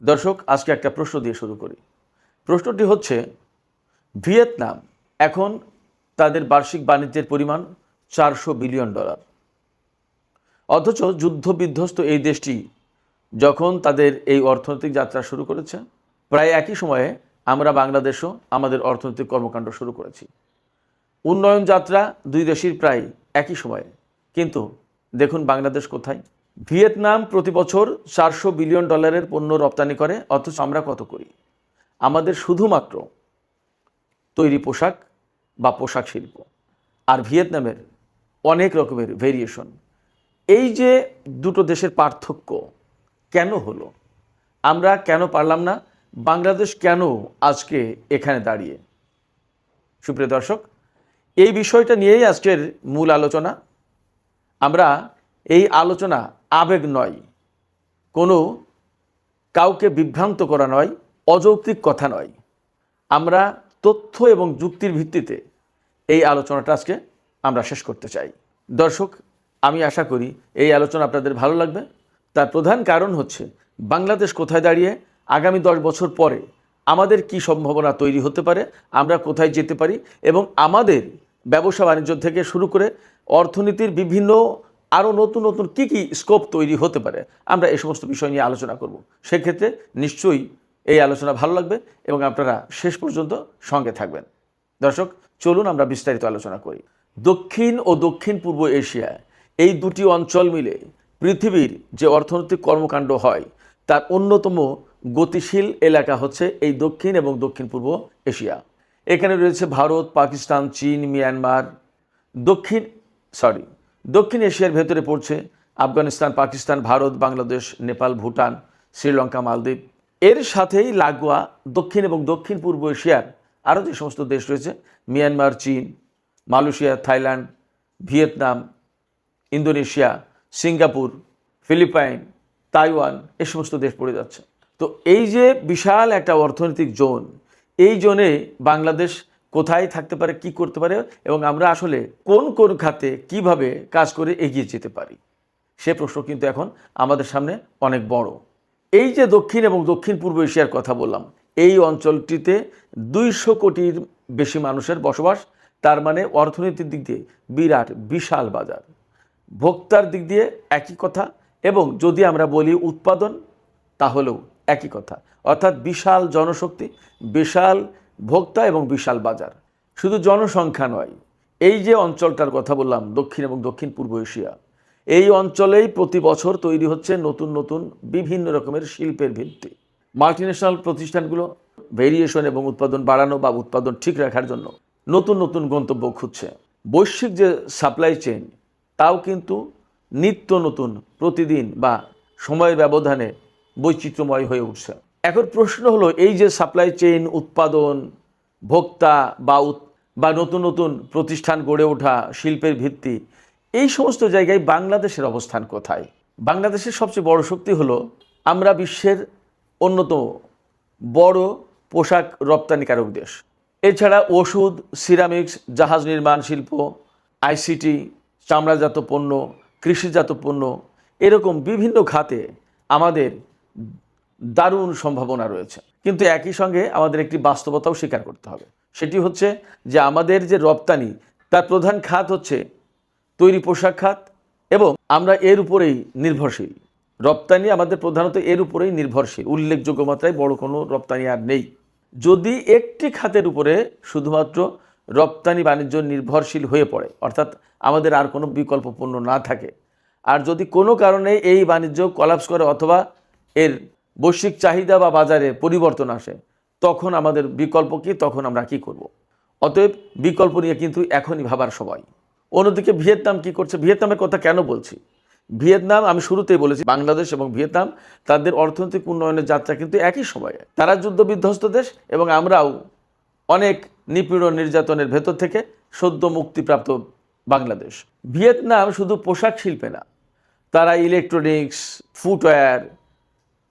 দর্শক, আজকে একটা প্রশ্ন দিয়ে শুরু করি। প্রশ্নটি হচ্ছে, ভিয়েতনাম এখন তাদের বার্ষিক বাণিজ্যের পরিমাণ $400 বিলিয়ন। অথচ যুদ্ধ বিধ্বস্ত এই দেশটি যখন তাদের এই অর্থনৈতিক যাত্রা শুরু করেছে, প্রায় একই সময়ে আমরা বাংলাদেশও আমাদের অর্থনৈতিক কর্মকাণ্ড শুরু করেছি। উন্নয়ন যাত্রা দুই দেশের প্রায় একই সময়ে, কিন্তু দেখুন বাংলাদেশ কোথায়। ভিয়েতনাম প্রতি বছর $400 বিলিয়ন পণ্য রপ্তানি করে, অথচ আমরা কত করি? আমাদের শুধুমাত্র তৈরি পোশাক বা পোশাক শিল্প, আর ভিয়েতনামের অনেক রকমের ভেরিয়েশন। এই যে দুটো দেশের পার্থক্য কেন হলো? আমরা কেন পারলাম না? বাংলাদেশ কেন আজকে এখানে দাঁড়িয়ে? সুপ্রিয় দর্শক, এই বিষয়টা নিয়েই আজকের মূল আলোচনা। আমরা এই আলোচনা আবেগ নয়, কোনো কাউকে বিভ্রান্ত করা নয়, অযৌক্তিক কথা নয়। আমরা তথ্য এবং যুক্তির ভিত্তিতে এই আলোচনাটা আজকে আমরা শেষ করতে চাই। দর্শক, আমি আশা করি এই আলোচনা আপনাদের ভালো লাগবে। তার প্রধান কারণ হচ্ছে, বাংলাদেশ কোথায় দাঁড়িয়ে, আগামী 10 বছর পরে আমাদের কি সম্ভাবনা তৈরি হতে পারে, আমরা কোথায় যেতে পারি, এবং আমাদের ব্যবসা বাণিজ্য থেকে শুরু করে অর্থনীতির বিভিন্ন আরও নতুন নতুন কী কী স্কোপ তৈরি হতে পারে, আমরা এই সমস্ত বিষয় নিয়ে আলোচনা করব। সেক্ষেত্রে নিশ্চয়ই এই আলোচনা ভালো লাগবে এবং আপনারা শেষ পর্যন্ত সঙ্গে থাকবেন। দর্শক, চলুন আমরা বিস্তারিত আলোচনা করি। দক্ষিণ ও দক্ষিণ পূর্ব এশিয়া, এই দুটি অঞ্চল মিলে পৃথিবীর যে অর্থনৈতিক কর্মকাণ্ড হয় তার অন্যতম গতিশীল এলাকা হচ্ছে এই দক্ষিণ এবং দক্ষিণ পূর্ব এশিয়া। এখানে রয়েছে ভারত, পাকিস্তান, চীন, মিয়ানমার। দক্ষিণ এশিয়ার ভেতরে পড়ছে আফগানিস্তান, পাকিস্তান, ভারত, বাংলাদেশ, নেপাল, ভুটান, শ্রীলঙ্কা, মালদ্বীপ। এর সাথেই লাগোয়া দক্ষিণ এবং দক্ষিণ পূর্ব এশিয়ার আরও যে সমস্ত দেশ রয়েছে, মিয়ানমার, চীন, Malaysia, Thailand, Vietnam, Indonesia, Singapore, Philippines, Taiwan, এই সমস্ত দেশ পড়ে যাচ্ছে। তো এই যে বিশাল একটা অর্থনৈতিক জোন, এই জোনে বাংলাদেশ কোথায় থাকতে পারে, কি করতে পারে, এবং আমরা আসলে কোন কোন খাতে কিভাবে কাজ করে এগিয়ে যেতে পারি, সে প্রশ্ন কিন্তু এখন আমাদের সামনে অনেক বড়। এই যে দক্ষিণ এবং দক্ষিণ পূর্ব এশিয়ার কথা বললাম, এই অঞ্চলটিতে 200 কোটির বেশি মানুষের বসবাস। তার মানে অর্থনীতির দিক দিয়ে বিরাট বিশাল বাজার। ভোক্তার দিক দিয়ে একই কথা, এবং যদি আমরা বলি উৎপাদন, তাহলেও একই কথা। অর্থাৎ বিশাল জনশক্তি, বিশাল ভোক্তা এবং বিশাল বাজার। শুধু জনসংখ্যা নয়, এই যে অঞ্চলটার কথা বললাম দক্ষিণ এবং দক্ষিণ পূর্ব এশিয়া, এই অঞ্চলেই প্রতি বছর তৈরি হচ্ছে নতুন নতুন বিভিন্ন রকমের শিল্পের ভিত্তি। মাল্টিন্যাশনাল প্রতিষ্ঠানগুলো ভেরিয়েশন এবং উৎপাদন বাড়ানো বা উৎপাদন ঠিক রাখার জন্য নতুন নতুন গন্তব্য খুঁজছে। বৈশ্বিক যে সাপ্লাই চেইন, তাও কিন্তু নিত্য নতুন, প্রতিদিন বা সময়ের ব্যবধানে বৈচিত্র্যময় হয়ে উঠছে। এখন প্রশ্ন হলো, এই যে সাপ্লাই চেইন, উৎপাদন, ভোক্তা বা নতুন নতুন প্রতিষ্ঠান গড়ে ওঠা, শিল্পের ভিত্তি, এই সমস্ত জায়গায় বাংলাদেশের অবস্থান কোথায়? বাংলাদেশের সবচেয়ে বড় শক্তি হলো, আমরা বিশ্বের অন্যতম বড় পোশাক রপ্তানিকারক দেশ। এছাড়া ওষুধ, সিরামিক্স, জাহাজ নির্মাণ শিল্প, আইসিটি, চামড়াজাত পণ্য, কৃষিজাত পণ্য, এরকম বিভিন্ন খাতে আমাদের দারুণ সম্ভাবনা রয়েছে। কিন্তু একই সঙ্গে আমাদের একটি বাস্তবতাও স্বীকার করতে হবে। সেটি হচ্ছে যে আমাদের যে রপ্তানি, তার প্রধান খাত হচ্ছে তৈরি পোশাক খাত, এবং আমরা এর উপরেই নির্ভরশীল। রপ্তানি আমাদের প্রধানত এর উপরেই নির্ভরশীল। উল্লেখযোগ্য মাত্রায় বড় কোনো রপ্তানি আর নেই। যদি একটি খাতের উপরে শুধুমাত্র রপ্তানি বাণিজ্য নির্ভরশীল হয়ে পড়ে, অর্থাৎ আমাদের আর কোনো বিকল্প পণ্য না থাকে, আর যদি কোনো কারণে এই বাণিজ্য কলাপস করে অথবা এর বৈশ্বিক চাহিদা বা বাজারে পরিবর্তন আসে, তখন আমাদের বিকল্প কি, তখন আমরা কি করব? অতএব বিকল্প নিয়ে কিন্তু এখনই ভাবার সময়। অন্যদিকে ভিয়েতনাম কি করছে? ভিয়েতনামের কথা কেন বলছি? ভিয়েতনাম, আমি শুরুতেই বলেছি, বাংলাদেশ এবং ভিয়েতনাম তাদের অর্থনৈতিক উন্নয়নের যাত্রা কিন্তু একই সময়ে। তারা যুদ্ধ বিধ্বস্ত দেশ এবং আমরাও অনেক নিপীড়ন নির্যাতনের ভেতর থেকে সদ্য মুক্তিপ্রাপ্ত বাংলাদেশ। ভিয়েতনাম শুধু পোশাক শিল্পে না, তারা ইলেকট্রনিক্স, ফুটওয়্যার,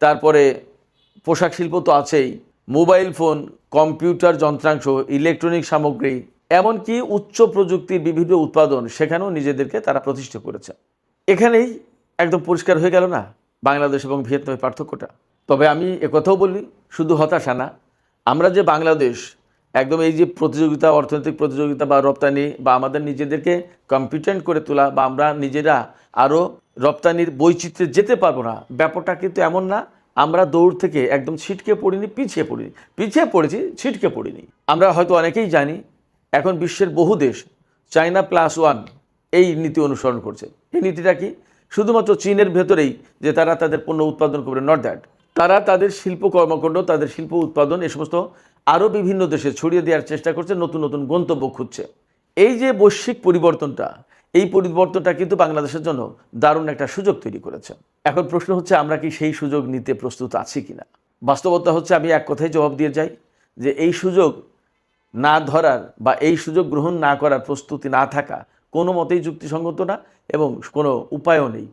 তারপরে পোশাক শিল্প তো আছেই, মোবাইল ফোন, কম্পিউটার যন্ত্রাংশ, ইলেকট্রনিক সামগ্রী, এমনকি উচ্চ প্রযুক্তির বিভিন্ন উৎপাদন, সেখানেও নিজেদেরকে তারা প্রতিষ্ঠা করেছে। এখানেই একদম পরিষ্কার হয়ে গেল না বাংলাদেশ এবং ভিয়েতনামের পার্থক্যটা? তবে আমি একথাও বলি, শুধু হতাশা না, আমরা যে বাংলাদেশ একদম এই যে প্রতিযোগিতা, অর্থনৈতিক প্রতিযোগিতা বা রপ্তানি বা আমাদের নিজেদেরকে কম্পিটেন্ট করে তোলা বা আমরা নিজেরা আরও রপ্তানির বৈচিত্র্যে যেতে পারবো না, ব্যাপারটা কিন্তু এমন না। আমরা দৌড় থেকে একদম ছিটকে পড়িনি, পিছিয়ে পড়েছি, ছিটকে পড়িনি। আমরা হয়তো অনেকেই জানি এখন বিশ্বের বহু দেশ China+1 এই নীতি অনুসরণ করছে। এই নীতিটা কি? শুধুমাত্র চীনের ভেতরেই যে তারা তাদের পণ্য উৎপাদন করবে, নট দ্যাট। তারা তাদের শিল্প কর্মকাণ্ড, তাদের শিল্প উৎপাদন এ সমস্ত আরও বিভিন্ন দেশে ছড়িয়ে দেওয়ার চেষ্টা করছে, নতুন নতুন গন্তব্য খুঁজছে। এই যে বৈশ্বিক পরিবর্তনটা, এই পরিবর্তনটা কিন্তু বাংলাদেশের জন্য দারুণ একটা সুযোগ তৈরি করেছে। এখন প্রশ্ন হচ্ছে আমরা কি সেই সুযোগ নিতে প্রস্তুত আছি কিনা। বাস্তবতা হচ্ছে, আমি এক কথায় জবাব দিয়ে যাই যে এই সুযোগ না ধরার বা এই সুযোগ গ্রহণ না করার প্রস্তুতি না থাকা কোনো মতেই যুক্তিসঙ্গত না এবং কোনো উপায়ও নেই।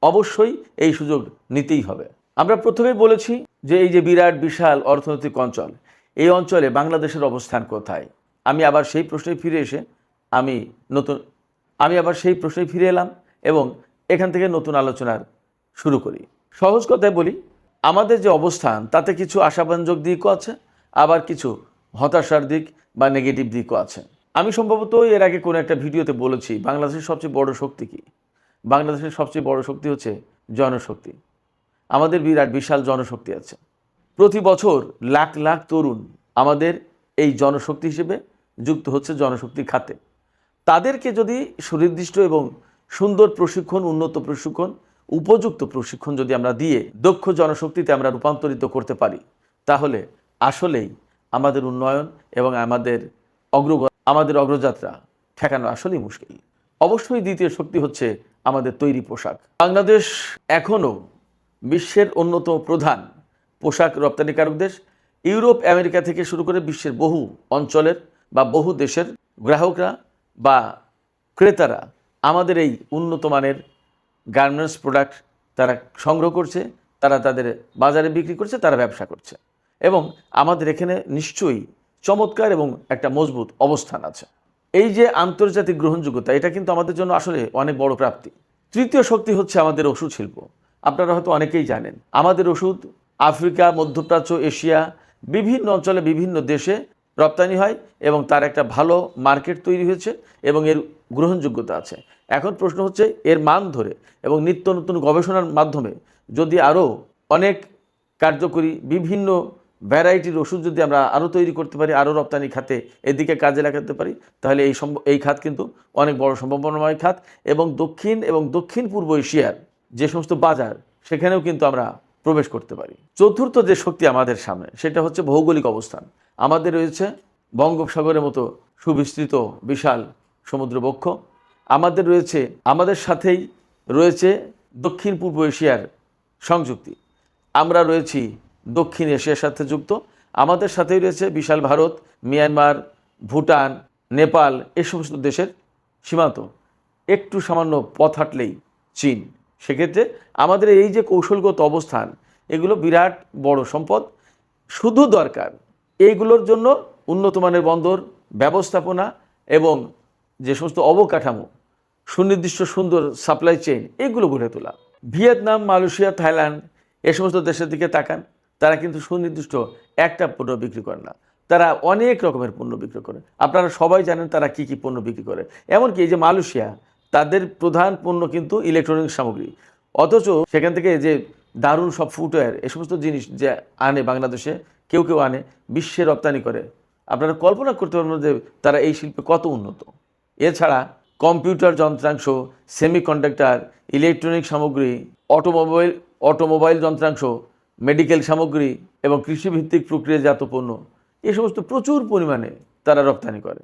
অবশ্যই এই সুযোগ নিতেই হবে। আমরা প্রথমেই বলেছি যে এই যে বিরাট বিশাল অর্থনৈতিক অঞ্চল, এই অঞ্চলে বাংলাদেশের অবস্থান কোথায়। আমি আবার সেই প্রশ্নে ফিরে এলাম এবং এখান থেকে নতুন আলোচনার শুরু করি। সহজ কথায় বলি, আমাদের যে অবস্থান তাতে কিছু আশাব্যঞ্জক দিকও আছে, আবার কিছু হতাশার দিক বা নেগেটিভ দিকও আছে। আমি সম্ভবত এর আগে কোনো একটা ভিডিওতে বলেছি, বাংলাদেশের সবচেয়ে বড় শক্তি কী? বাংলাদেশের সবচেয়ে বড় শক্তি হচ্ছে জনশক্তি। আমাদের বিরাট বিশাল জনশক্তি আছে। প্রতি বছর লাখ লাখ তরুণ আমাদের এই জনশক্তি হিসেবে যুক্ত হচ্ছে জনশক্তি খাতে। তাদেরকে যদি সুনির্দিষ্ট এবং সুন্দর প্রশিক্ষণ, উন্নত প্রশিক্ষণ, উপযুক্ত প্রশিক্ষণ যদি আমরা দিয়ে দক্ষ জনশক্তিতে আমরা রূপান্তরিত করতে পারি, তাহলে আসলেই আমাদের উন্নয়ন এবং আমাদের অগ্রযাত্রা ঠেকানো আসলেই মুশকিল। অবশ্যই দ্বিতীয় শক্তি হচ্ছে আমাদের তৈরি পোশাক। বাংলাদেশ এখনও বিশ্বের অন্যতম প্রধান পোশাক রপ্তানিকারক দেশ। ইউরোপ, আমেরিকা থেকে শুরু করে বিশ্বের বহু অঞ্চলের বা বহু দেশের গ্রাহকরা বা ক্রেতারা আমাদের এই উন্নত মানের গার্মেন্টস প্রোডাক্ট তারা সংগ্রহ করছে, তারা তাদের বাজারে বিক্রি করছে, তারা ব্যবসা করছে এবং আমাদের এখানে নিশ্চয়ই চমৎকার এবং একটা মজবুত অবস্থান আছে। এই যে আন্তর্জাতিক গ্রহণযোগ্যতা, এটা কিন্তু আমাদের জন্য আসলে অনেক বড় প্রাপ্তি। তৃতীয় শক্তি হচ্ছে আমাদের ওষুধ শিল্প। আপনারা হয়তো অনেকেই জানেন আমাদের ওষুধ আফ্রিকা, মধ্যপ্রাচ্য, এশিয়া বিভিন্ন অঞ্চলে বিভিন্ন দেশে রপ্তানি হয় এবং তার একটা ভালো মার্কেট তৈরি হয়েছে এবং এর গ্রহণযোগ্যতা আছে। এখন প্রশ্ন হচ্ছে এর মান ধরে এবং নিত্য নতুন গবেষণার মাধ্যমে যদি আরও অনেক কার্যকরী বিভিন্ন ভ্যারাইটির ওষুধ যদি আমরা আরও তৈরি করতে পারি, আরও রপ্তানি খাতে এদিকে কাজে লাগাতে পারি, তাহলে এই খাত কিন্তু অনেক বড় সম্ভাবনাময় খাত এবং দক্ষিণ পূর্ব এশিয়ার যে সমস্ত বাজার, সেখানেও কিন্তু আমরা প্রবেশ করতে পারি। চতুর্থ যে শক্তি আমাদের সামনে, সেটা হচ্ছে ভৌগোলিক অবস্থান। আমাদের রয়েছে বঙ্গোপসাগরের মতো সুবিস্তৃত বিশাল সমুদ্রবক্ষ। আমাদের সাথেই রয়েছে দক্ষিণ পূর্ব এশিয়ার সংযুক্তি। আমরা রয়েছি দক্ষিণ এশিয়ার সাথে যুক্ত। আমাদের সাথেই রয়েছে বিশাল ভারত, মিয়ানমার, ভুটান, নেপাল, এই সমস্ত দেশের সীমান্ত। একটু সামান্য পথ হাঁটলেই চীন। সেক্ষেত্রে আমাদের এই যে কৌশলগত অবস্থান, এগুলো বিরাট বড় সম্পদ। শুধু দরকার এইগুলোর জন্য উন্নত মানের বন্দর ব্যবস্থাপনা এবং যে সমস্ত অবকাঠামো, সুনির্দিষ্ট সুন্দর সাপ্লাই চেইন, এগুলো গড়ে তোলা। ভিয়েতনাম, মালয়েশিয়া, থাইল্যান্ড এ সমস্ত দেশের দিকে তাকান, তারা কিন্তু সুনির্দিষ্ট একটা পণ্য বিক্রি করে না, তারা অনেক রকমের পণ্য বিক্রি করে। আপনারা সবাই জানেন তারা কি কি পণ্য বিক্রি করে। এমনকি এই যে মালয়েশিয়া, তাদের প্রধান পণ্য কিন্তু ইলেকট্রনিক্স সামগ্রী, অথচ সেখান থেকে যে দারুণ সব ফুটওয়্যার, এ সমস্ত জিনিস যে আনে বাংলাদেশে, কেউ আনে, বিশ্বে রপ্তানি করে। আপনারা কল্পনা করতে পারবেন যে তারা এই শিল্পে কত উন্নত। এছাড়া কম্পিউটার যন্ত্রাংশ, সেমিকন্ডাক্টর, ইলেকট্রনিক সামগ্রী, অটোমোবাইল যন্ত্রাংশ, মেডিকেল সামগ্রী এবং কৃষিভিত্তিক প্রক্রিয়াজাত পণ্য, এই সমস্ত প্রচুর পরিমাণে তারা রপ্তানি করে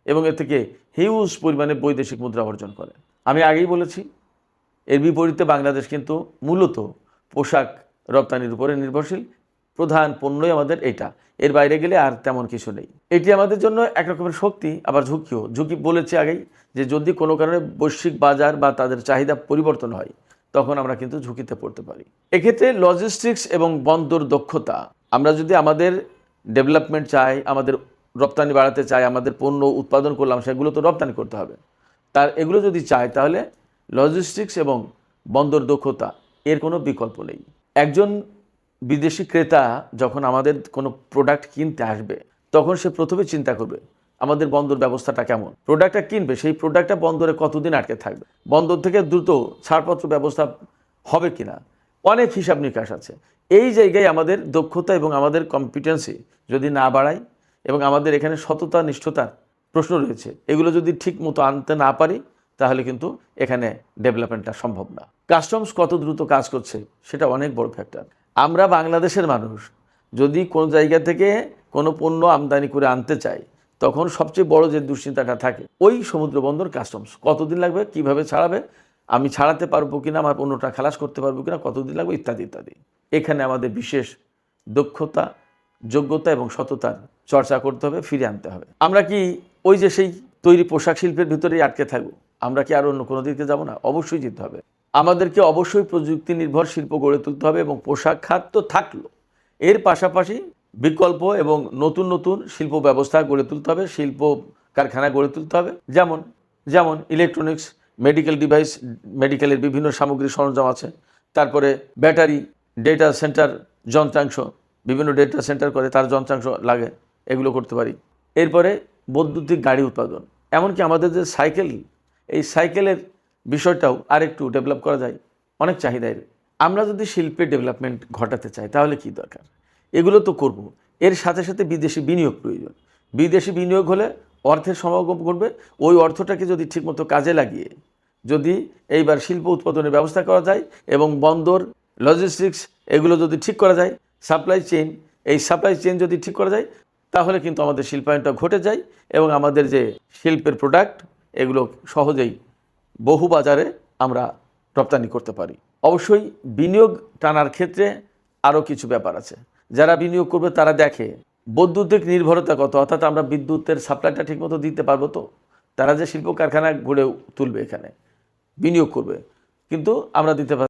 এবং এর থেকে হিউজ পরিমাণে বৈদেশিক মুদ্রা অর্জন করে। আমি আগেই বলেছি, এর বিপরীতে বাংলাদেশ কিন্তু মূলত পোশাক রপ্তানির উপরে নির্ভরশীল। প্রধান পণ্যই আমাদের এটা, এর বাইরে গেলে আর তেমন কিছু নেই। এটি আমাদের জন্য এক রকমের শক্তি, আবার ঝুঁকি বলেছি আগেই, যে যদি কোনো কারণে বৈশ্বিক বাজার বা তাদের চাহিদা পরিবর্তন হয়, তখন আমরা কিন্তু ঝুঁকিতে পড়তে পারি। এক্ষেত্রে লজিস্টিক্স এবং বন্দর দক্ষতা, আমরা যদি আমাদের ডেভেলপমেন্ট চাই, আমাদের রপ্তানি বাড়াতে চাই, আমাদের পণ্য উৎপাদন করলাম, সেগুলো তো রপ্তানি করতে হবে। এগুলো যদি চাই, তাহলে লজিস্টিক্স এবং বন্দর দক্ষতা এর কোনো বিকল্প নেই। একজন বিদেশি ক্রেতা যখন আমাদের কোনো প্রোডাক্ট কিনতে আসবে তখন সে প্রথমে চিন্তা করবে আমাদের বন্দর ব্যবস্থাটা কেমন। প্রোডাক্টটা কিনবে, সেই প্রোডাক্টটা বন্দরে কতদিন আটকে থাকবে, বন্দর থেকে দ্রুত ছাড়পত্র ব্যবস্থা হবে কিনা, অনেক হিসাব নিকাশ আছে। এই জায়গায় আমাদের দক্ষতা এবং আমাদের কম্পিটেন্সি যদি না বাড়াই এবং আমাদের এখানে সততা নিষ্ঠতার প্রশ্ন রয়েছে, এগুলো যদি ঠিক মতো আনতে না পারি তাহলে কিন্তু এখানে ডেভেলপমেন্টটা সম্ভব না। কাস্টমস কত দ্রুত কাজ করছে সেটা অনেক বড় ফ্যাক্টর। আমরা বাংলাদেশের মানুষ যদি কোনো জায়গা থেকে কোনো পণ্য আমদানি করে আনতে চাই তখন সবচেয়ে বড় যে দুশ্চিন্তাটা থাকে ওই সমুদ্র বন্দর কাস্টমস, কতদিন লাগবে, কিভাবে ছাড়াবে, আমি ছাড়াতে পারবো কিনা, আমার পণ্যটা খালাস করতে পারবো কিনা, কতদিন লাগবে, ইত্যাদি ইত্যাদি। এখানে আমাদের বিশেষ দক্ষতা, যোগ্যতা এবং সততার চর্চা করতে হবে, ফিরে আনতে হবে। আমরা কি ওই যে সেই তৈরি পোশাক শিল্পের ভিতরেই আটকে থাকবো? আমরা কি আর অন্য কোনো দিকে যাবো না? অবশ্যই যেতে হবে। আমাদেরকে অবশ্যই প্রযুক্তি নির্ভর শিল্প গড়ে তুলতে হবে এবং পোশাক খাত তো থাকলো, এর পাশাপাশি বিকল্প এবং নতুন নতুন শিল্প ব্যবস্থা গড়ে তুলতে হবে, শিল্প কারখানা গড়ে তুলতে হবে। যেমন যেমন ইলেকট্রনিক্স, মেডিকেল ডিভাইস, মেডিকেলের বিভিন্ন সামগ্রী সরঞ্জাম আছে, তারপরে ব্যাটারি, ডেটা সেন্টার যন্ত্রাংশ, বিভিন্ন ডেটা সেন্টার করে তার যন্ত্রাংশ লাগে, এগুলো করতে পারি। এরপরে বৈদ্যুতিক গাড়ি উৎপাদন, এমনকি আমাদের যে সাইকেল, এই সাইকেলের বিষয়টাও আরেকটু ডেভেলপ করা যায়, অনেক চাহিদার। আমরা যদি শিল্পের ডেভেলপমেন্ট ঘটাতে চাই তাহলে কি দরকার? এগুলো তো করব, এর সাথে সাথে বিদেশি বিনিয়োগ প্রয়োজন। বিদেশি বিনিয়োগ হলে অর্থের সমাগম ঘটবে, ওই অর্থটাকে যদি ঠিকমতো কাজে লাগিয়ে যদি এইবার শিল্প উৎপাদনের ব্যবস্থা করা যায় এবং বন্দর, লজিস্টিক্স এগুলো যদি ঠিক করা যায়, সাপ্লাই চেইন, এই সাপ্লাই চেইন যদি ঠিক করা যায় তাহলে কিন্তু আমাদের শিল্পায়নটা ঘটে যায় এবং আমাদের যে শিল্পের প্রোডাক্ট এগুলো সহজেই বহু বাজারে আমরা রপ্তানি করতে পারি। অবশ্যই বিনিয়োগ টানার ক্ষেত্রে আরও কিছু ব্যাপার আছে। যারা বিনিয়োগ করবে তারা দেখে বৈদ্যুতিক নির্ভরতা কত, অর্থাৎ আমরা বিদ্যুতের সাপ্লাইটা ঠিকমতো দিতে পারবো তো। তারা যে শিল্প কারখানা গড়ে তুলবে এখানে বিনিয়োগ করবে, কিন্তু আমরা দিতে পারবো